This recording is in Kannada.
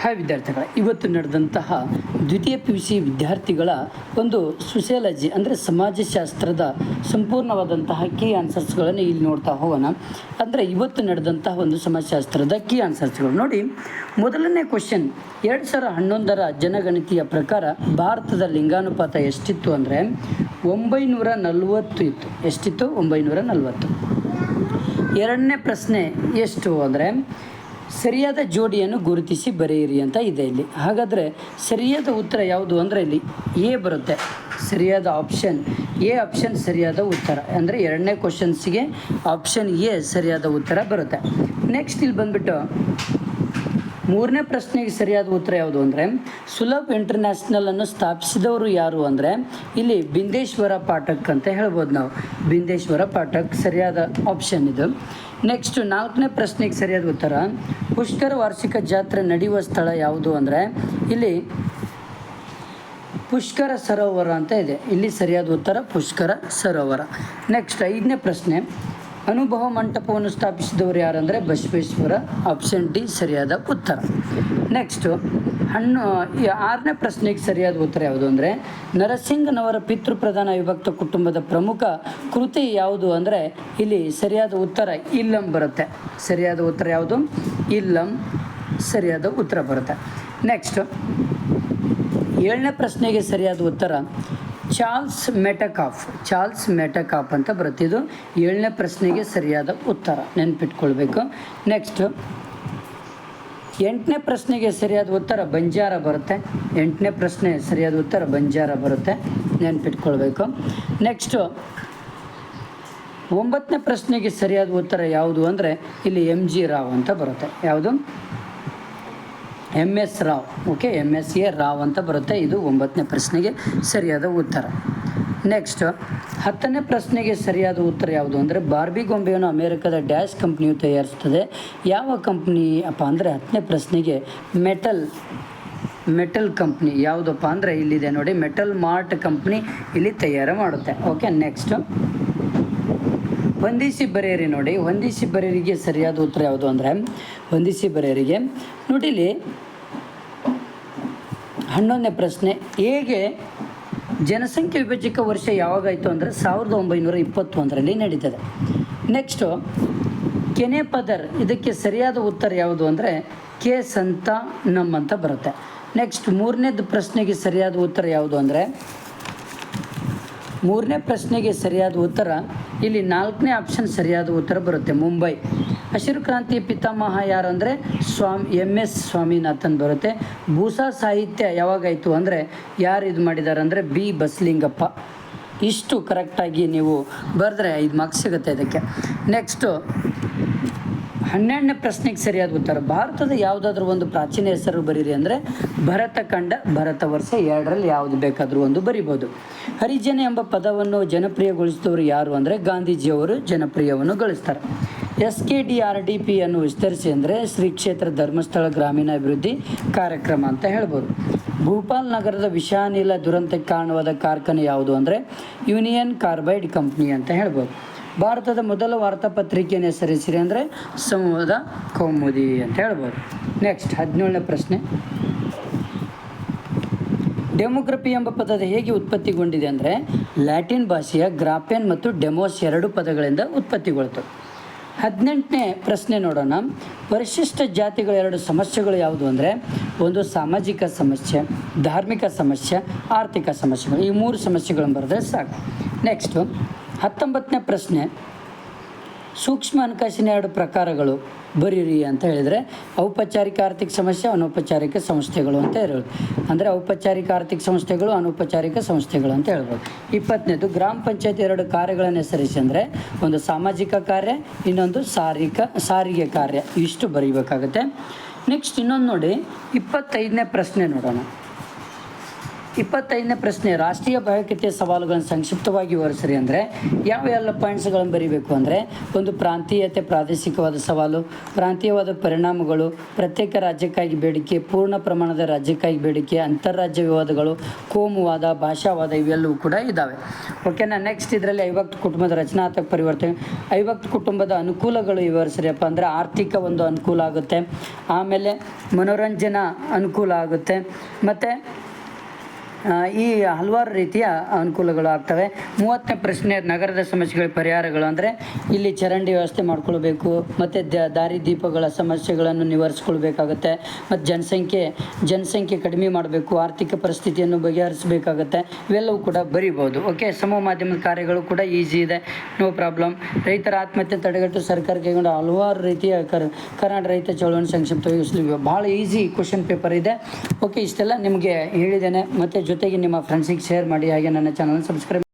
ಹಾಯ್ ವಿದ್ಯಾರ್ಥಿಗಳ, ಇವತ್ತು ನಡೆದಂತಹ ದ್ವಿತೀಯ PUC ವಿದ್ಯಾರ್ಥಿಗಳ ಒಂದು ಸೋಷಿಯಾಲಜಿ ಅಂದರೆ ಸಮಾಜಶಾಸ್ತ್ರದ ಸಂಪೂರ್ಣವಾದಂತಹ ಕೀ ಆನ್ಸರ್ಸ್ಗಳನ್ನು ಇಲ್ಲಿ ನೋಡ್ತಾ ಹೋಗೋಣ. ಅಂದರೆ ಇವತ್ತು ನಡೆದಂತಹ ಒಂದು ಸಮಾಜಶಾಸ್ತ್ರದ ಕೀ ಆನ್ಸರ್ಸ್ಗಳು ನೋಡಿ. ಮೊದಲನೇ ಕ್ವಶನ್, 2011ರ ಜನಗಣತಿಯ ಪ್ರಕಾರ ಭಾರತದ ಲಿಂಗಾನುಪಾತ ಎಷ್ಟಿತ್ತು ಅಂದರೆ 940 ಇತ್ತು. ಎಷ್ಟಿತ್ತು? 940. ಎರಡನೇ ಪ್ರಶ್ನೆ ಎಷ್ಟು ಅಂದರೆ ಸರಿಯಾದ ಜೋಡಿಯನ್ನು ಗುರುತಿಸಿ ಬರೆಯಿರಿ ಅಂತ ಇದೆ ಇಲ್ಲಿ. ಹಾಗಾದರೆ ಸರಿಯಾದ ಉತ್ತರ ಯಾವುದು ಅಂದರೆ ಇಲ್ಲಿ ಎ ಬರುತ್ತೆ. ಸರಿಯಾದ ಆಪ್ಷನ್ ಎ ಆಪ್ಷನ್ ಸರಿಯಾದ ಉತ್ತರ. ಅಂದರೆ ಎರಡನೇ ಕ್ವಶನ್ಸಿಗೆ ಆಪ್ಷನ್ ಎ ಸರಿಯಾದ ಉತ್ತರ ಬರುತ್ತೆ. ನೆಕ್ಸ್ಟ್ ಇಲ್ಲಿ ಬಂದುಬಿಟ್ಟು ಮೂರನೇ ಪ್ರಶ್ನೆಗೆ ಸರಿಯಾದ ಉತ್ತರ ಯಾವುದು ಅಂದರೆ ಸುಲಭ್ ಇಂಟರ್ನ್ಯಾಷನಲನ್ನು ಸ್ಥಾಪಿಸಿದವರು ಯಾರು ಅಂದರೆ ಇಲ್ಲಿ ಬಿಂದೇಶ್ವರ ಪಾಠಕ್ ಅಂತ ಹೇಳ್ಬೋದು ನಾವು. ಬಿಂದೇಶ್ವರ ಪಾಠಕ್ ಸರಿಯಾದ ಆಪ್ಷನ್ ಇದು. ನೆಕ್ಸ್ಟ್ ನಾಲ್ಕನೇ ಪ್ರಶ್ನೆಗೆ ಸರಿಯಾದ ಉತ್ತರ ಪುಷ್ಕರ ವಾರ್ಷಿಕ ಜಾತ್ರೆ ನಡೆಯುವ ಸ್ಥಳ ಯಾವುದು ಅಂದರೆ ಇಲ್ಲಿ ಪುಷ್ಕರ ಸರೋವರ ಅಂತ ಇದೆ. ಇಲ್ಲಿ ಸರಿಯಾದ ಉತ್ತರ ಪುಷ್ಕರ ಸರೋವರ. ನೆಕ್ಸ್ಟ್ ಐದನೇ ಪ್ರಶ್ನೆ, ಅನುಭವ ಮಂಟಪವನ್ನು ಸ್ಥಾಪಿಸಿದವರು ಯಾರಂದರೆ ಬಸವೇಶ್ವರ. ಆಪ್ಷನ್ ಡಿ ಸರಿಯಾದ ಉತ್ತರ. ನೆಕ್ಸ್ಟು ಆರನೇ ಪ್ರಶ್ನೆಗೆ ಸರಿಯಾದ ಉತ್ತರ ಯಾವುದು ಅಂದರೆ ನರಸಿಂಗನವರ ಪಿತೃಪ್ರಧಾನ ವಿಭಕ್ತ ಕುಟುಂಬದ ಪ್ರಮುಖ ಕೃತಿ ಯಾವುದು ಅಂದರೆ ಇಲ್ಲಿ ಸರಿಯಾದ ಉತ್ತರ ಇಲ್ಲಂ ಬರುತ್ತೆ. ಸರಿಯಾದ ಉತ್ತರ ಯಾವುದು? ಇಲ್ಲಂ ಸರಿಯಾದ ಉತ್ತರ ಬರುತ್ತೆ. ನೆಕ್ಸ್ಟ್ ಏಳನೇ ಪ್ರಶ್ನೆಗೆ ಸರಿಯಾದ ಉತ್ತರ ಚಾರ್ಲ್ಸ್ ಮೆಟಕಾಫ್ ಅಂತ ಬರುತ್ತೆ. ಇದು ಏಳನೇ ಪ್ರಶ್ನೆಗೆ ಸರಿಯಾದ ಉತ್ತರ, ನೆನಪಿಟ್ಕೊಳ್ಬೇಕು. ನೆಕ್ಸ್ಟ್ ಎಂಟನೇ ಪ್ರಶ್ನೆಗೆ ಸರಿಯಾದ ಉತ್ತರ ಬಂಜಾರ ಬರುತ್ತೆ. ಎಂಟನೇ ಪ್ರಶ್ನೆ ಸರಿಯಾದ ಉತ್ತರ ಬಂಜಾರ ಬರುತ್ತೆ, ನೆನಪಿಟ್ಕೊಳ್ಬೇಕು. ನೆಕ್ಸ್ಟು ಒಂಬತ್ತನೇ ಪ್ರಶ್ನೆಗೆ ಸರಿಯಾದ ಉತ್ತರ ಯಾವುದು ಅಂದರೆ ಇಲ್ಲಿ MG ರಾವ್ ಅಂತ ಬರುತ್ತೆ. ಯಾವುದು? MS Rao. Okay, MSA Rao ಅಂತ ಬರುತ್ತೆ. ಇದು ಒಂಬತ್ತನೇ ಪ್ರಶ್ನೆಗೆ ಸರಿಯಾದ ಉತ್ತರ. ನೆಕ್ಸ್ಟ್ 10ನೇ ಪ್ರಶ್ನೆಗೆ ಸರಿಯಾದ ಉತ್ತರ ಯಾವುದು ಅಂದರೆ ಬಾರ್ಬಿ ಗೊಂಬೆಯನ್ನು ಅಮೇರಿಕದ ಡ್ಯಾಶ್ ಕಂಪ್ನಿಯು ತಯಾರಿಸುತ್ತದೆ. ಯಾವ ಕಂಪ್ನಿ ಅಪ್ಪ ಅಂದರೆ 10ನೇ ಪ್ರಶ್ನೆಗೆ ಮೆಟಲ್ ಕಂಪ್ನಿ. ಯಾವುದಪ್ಪ ಅಂದರೆ ಇಲ್ಲಿದೆ ನೋಡಿ, ಮೆಟಲ್ ಮಾರ್ಟ್ ಕಂಪ್ನಿ ಇಲ್ಲಿ ತಯಾರು ಮಾಡುತ್ತೆ. ಓಕೆ, ನೆಕ್ಸ್ಟ್ ಹೊಂದಿಸಿ ಬರೆಯಿರಿ ನೋಡಿ. ಹೊಂದಿಸಿ ಬರೆಯರಿಗೆ ಸರಿಯಾದ ಉತ್ತರ ಯಾವುದು ಅಂದರೆ ಹೊಂದಿಸಿ ಬರೆಯರಿಗೆ ನೋಡಿ ಇಲ್ಲಿ 11ನೇ ಪ್ರಶ್ನೆ, ಹೇಗೆ ಜನಸಂಖ್ಯೆ ವಿಭಜಕ ವರ್ಷ ಯಾವಾಗಾಯಿತು ಅಂದರೆ 1921ರಲ್ಲಿ ನಡೀತದೆ. ನೆಕ್ಸ್ಟು ಕೆನೆ ಪದರ್, ಇದಕ್ಕೆ ಸರಿಯಾದ ಉತ್ತರ ಯಾವುದು ಅಂದರೆ ಕೆ ಸಂತಾನಂ ಅಂತ ಬರುತ್ತೆ. ನೆಕ್ಸ್ಟ್ ಮೂರನೇದು ಪ್ರಶ್ನೆಗೆ ಸರಿಯಾದ ಉತ್ತರ ಯಾವುದು ಅಂದರೆ ಮೂರನೇ ಪ್ರಶ್ನೆಗೆ ಸರಿಯಾದ ಉತ್ತರ ಇಲ್ಲಿ 4ನೇ ಆಪ್ಷನ್ ಸರಿಯಾದ ಉತ್ತರ ಬರುತ್ತೆ, ಮುಂಬೈ. ಹಸಿರು ಕ್ರಾಂತಿಯ ಪಿತಾಮಹ ಯಾರು ಅಂದರೆ MS ಸ್ವಾಮಿನಾಥನ್ ಬರುತ್ತೆ. ಭೂಸಾ ಸಾಹಿತ್ಯ ಯಾವಾಗಾಯಿತು ಅಂದರೆ ಯಾರು ಇದು ಮಾಡಿದ್ದಾರೆ ಅಂದರೆ B ಬಸಲಿಂಗಪ್ಪ. ಇಷ್ಟು ಕರೆಕ್ಟಾಗಿ ನೀವು ಬರೆದ್ರೆ 5 ಮಾರ್ಕ್ಸ್ ಸಿಗುತ್ತೆ ಇದಕ್ಕೆ. ನೆಕ್ಸ್ಟು 12ನೇ ಪ್ರಶ್ನೆಗೆ ಸರಿಯಾದ ಉತ್ತರ ಭಾರತದ ಯಾವುದಾದ್ರೂ ಒಂದು ಪ್ರಾಚೀನ ಹೆಸರು ಬರೀರಿ ಅಂದರೆ ಭರತಖಂಡ, ಭರತ ವರ್ಷ, ಎರಡರಲ್ಲಿ ಯಾವುದು ಬೇಕಾದರೂ ಒಂದು ಬರಿಬೋದು. ಹರಿಜನ ಎಂಬ ಪದವನ್ನು ಜನಪ್ರಿಯಗೊಳಿಸಿದವರು ಯಾರು ಅಂದರೆ ಗಾಂಧೀಜಿಯವರು ಜನಪ್ರಿಯವನ್ನು ಗಳಿಸ್ತಾರೆ. SKDRDP ಅನ್ನು ವಿಸ್ತರಿಸಿ ಅಂದರೆ ಶ್ರೀ ಕ್ಷೇತ್ರ ಧರ್ಮಸ್ಥಳ ಗ್ರಾಮೀಣ ಅಭಿವೃದ್ಧಿ ಕಾರ್ಯಕ್ರಮ ಅಂತ ಹೇಳ್ಬೋದು. ಭೂಪಾಲ್ ನಗರದ ವಿಷಾನಿಲ ದುರಂತಕ್ಕೆ ಕಾರಣವಾದ ಕಾರ್ಖಾನೆ ಯಾವುದು ಅಂದರೆ ಯೂನಿಯನ್ ಕಾರ್ಬೈಡ್ ಕಂಪ್ನಿ ಅಂತ ಹೇಳ್ಬೋದು. ಭಾರತದ ಮೊದಲ ವಾರ್ತಾಪತ್ರಿಕೆಯನ್ನು ಹೆಸರಿಸಿರಿ ಅಂದರೆ ಸಂವಾದ ಕೌಮುದಿ ಅಂತ ಹೇಳ್ಬೋದು. ನೆಕ್ಸ್ಟ್ 17ನೇ ಪ್ರಶ್ನೆ, ಡೆಮೋಗ್ರಫಿ ಎಂಬ ಪದದ ಹೇಗೆ ಉತ್ಪತ್ತಿಗೊಂಡಿದೆ ಅಂದರೆ ಲ್ಯಾಟಿನ್ ಭಾಷೆಯ ಗ್ರಾಪೆನ್ ಮತ್ತು ಡೆಮೋಸ್ 2 ಪದಗಳಿಂದ ಉತ್ಪತ್ತಿಗೊಳ್ತು. 18ನೇ ಪ್ರಶ್ನೆ ನೋಡೋಣ. ಪರಿಶಿಷ್ಟ ಜಾತಿಗಳ 2 ಸಮಸ್ಯೆಗಳು ಯಾವುದು ಅಂದರೆ ಒಂದು ಸಾಮಾಜಿಕ ಸಮಸ್ಯೆ, ಧಾರ್ಮಿಕ ಸಮಸ್ಯೆ, ಆರ್ಥಿಕ ಸಮಸ್ಯೆಗಳು. ಈ 3 ಸಮಸ್ಯೆಗಳನ್ನು ಬರೆದ್ರೆ ಸಾಕು. ನೆಕ್ಸ್ಟು 19ನೇ ಪ್ರಶ್ನೆ, ಸೂಕ್ಷ್ಮ ಹಣಕಾಸಿನ 2 ಪ್ರಕಾರಗಳು ಬರೀರಿ ಅಂತ ಹೇಳಿದರೆ ಔಪಚಾರಿಕ ಆರ್ಥಿಕ ಸಮಸ್ಯೆ, ಅನೌಪಚಾರಿಕ ಸಂಸ್ಥೆಗಳು ಅಂತ ಹೇಳೋದು. ಅಂದರೆ ಔಪಚಾರಿಕ ಆರ್ಥಿಕ ಸಂಸ್ಥೆಗಳು, ಅನೌಪಚಾರಿಕ ಸಂಸ್ಥೆಗಳು ಅಂತ ಹೇಳ್ಬೋದು. 20ನೇದು ಗ್ರಾಮ ಪಂಚಾಯತ್ 2 ಕಾರ್ಯಗಳನ್ನು ಹೆಸರಿಸಿ ಅಂದರೆ ಒಂದು ಸಾಮಾಜಿಕ ಕಾರ್ಯ, ಇನ್ನೊಂದು ಸಾರಿಗೆ ಕಾರ್ಯ. ಇಷ್ಟು ಬರೀಬೇಕಾಗುತ್ತೆ. ನೆಕ್ಸ್ಟ್ ಇನ್ನೊಂದು ನೋಡಿ, 25ನೇ ಪ್ರಶ್ನೆ ನೋಡೋಣ. 25ನೇ ಪ್ರಶ್ನೆ, ರಾಷ್ಟ್ರೀಯ ಭದ್ರತೆಯ ಸವಾಲುಗಳನ್ನು ಸಂಕ್ಷಿಪ್ತವಾಗಿ ವಿವರಿಸಿರಿ ಅಂದರೆ ಎಲ್ಲ ಪಾಯಿಂಟ್ಸ್ಗಳನ್ನು ಬರೀಬೇಕು ಅಂದರೆ ಒಂದು ಪ್ರಾಂತೀಯತೆ, ಪ್ರಾದೇಶಿಕವಾದ ಸವಾಲು, ಪ್ರಾಂತೀಯವಾದ ಪರಿಣಾಮಗಳು, ಪ್ರತ್ಯೇಕ ರಾಜ್ಯಕ್ಕಾಗಿ ಬೇಡಿಕೆ, ಪೂರ್ಣ ಪ್ರಮಾಣದ ರಾಜ್ಯಕ್ಕಾಗಿ ಬೇಡಿಕೆ, ಅಂತಾರಾಜ್ಯ ವಿವಾದಗಳು, ಕೋಮುವಾದ, ಭಾಷಾವಾದ, ಇವೆಲ್ಲವೂ ಕೂಡ ಇದ್ದಾವೆ. ಓಕೆನಾ. ನೆಕ್ಸ್ಟ್ ಇದರಲ್ಲಿ ಅವಿಭಕ್ತ ಕುಟುಂಬದ ರಚನಾತ್ಮಕ ಪರಿವರ್ತನೆ, ಅವಿಭಕ್ತ ಕುಟುಂಬದ ಅನುಕೂಲಗಳು ವಿವರಿಸ್ರಿಯಪ್ಪ ಅಂದರೆ ಆರ್ಥಿಕ ಒಂದು ಅನುಕೂಲ ಆಗುತ್ತೆ. ಆಮೇಲೆ ಮನೋರಂಜನಾ ಅನುಕೂಲ ಆಗುತ್ತೆ ಮತ್ತು ಈ ಹಲವಾರು ರೀತಿಯ ಅನುಕೂಲಗಳು ಆಗ್ತವೆ. 30ನೇ ಪ್ರಶ್ನೆ ನಗರದ ಸಮಸ್ಯೆಗಳ ಪರಿಹಾರಗಳು ಅಂದರೆ ಇಲ್ಲಿ ಚರಂಡಿ ವ್ಯವಸ್ಥೆ ಮಾಡ್ಕೊಳ್ಬೇಕು ಮತ್ತು ದಾರಿ ದೀಪಗಳ ಸಮಸ್ಯೆಗಳನ್ನು ನಿವಾರಿಸ್ಕೊಳ್ಬೇಕಾಗತ್ತೆ ಮತ್ತು ಜನಸಂಖ್ಯೆ ಕಡಿಮೆ ಮಾಡಬೇಕು, ಆರ್ಥಿಕ ಪರಿಸ್ಥಿತಿಯನ್ನು ಬಗೆಹರಿಸಬೇಕಾಗತ್ತೆ. ಇವೆಲ್ಲವೂ ಕೂಡ ಬರಿಬೋದು. ಓಕೆ, ಸಮೂಹ ಮಾಧ್ಯಮದ ಕಾರ್ಯಗಳು ಕೂಡ ಈಸಿ ಇದೆ, ನೋ ಪ್ರಾಬ್ಲಮ್. ರೈತರ ಆತ್ಮಹತ್ಯೆ ತಡೆಗಟ್ಟು ಸರ್ಕಾರ ಕೈಗೊಂಡ ಹಲವಾರು ರೀತಿಯ ಕರ್ನಾಟಕ ರೈತ ಚಳವಳಿ ಸಂಕ್ಷಿಪ್ತವಾಗಿ ಭಾಳ ಈಸಿ ಕ್ವಶನ್ ಪೇಪರ್ ಇದೆ. ಓಕೆ, ಇಷ್ಟೆಲ್ಲ ನಿಮಗೆ ಹೇಳಿದ್ದೇನೆ. ಮತ್ತು ಜೊತೆಗೆ ನಿಮ್ಮ ಫ್ರೆಂಡ್ಸಿಗೆ ಶೇರ್ ಮಾಡಿ, ಹಾಗೆ ನನ್ನ ಚಾನಲ್ ಸಬ್ಸ್ಕ್ರೈಬ್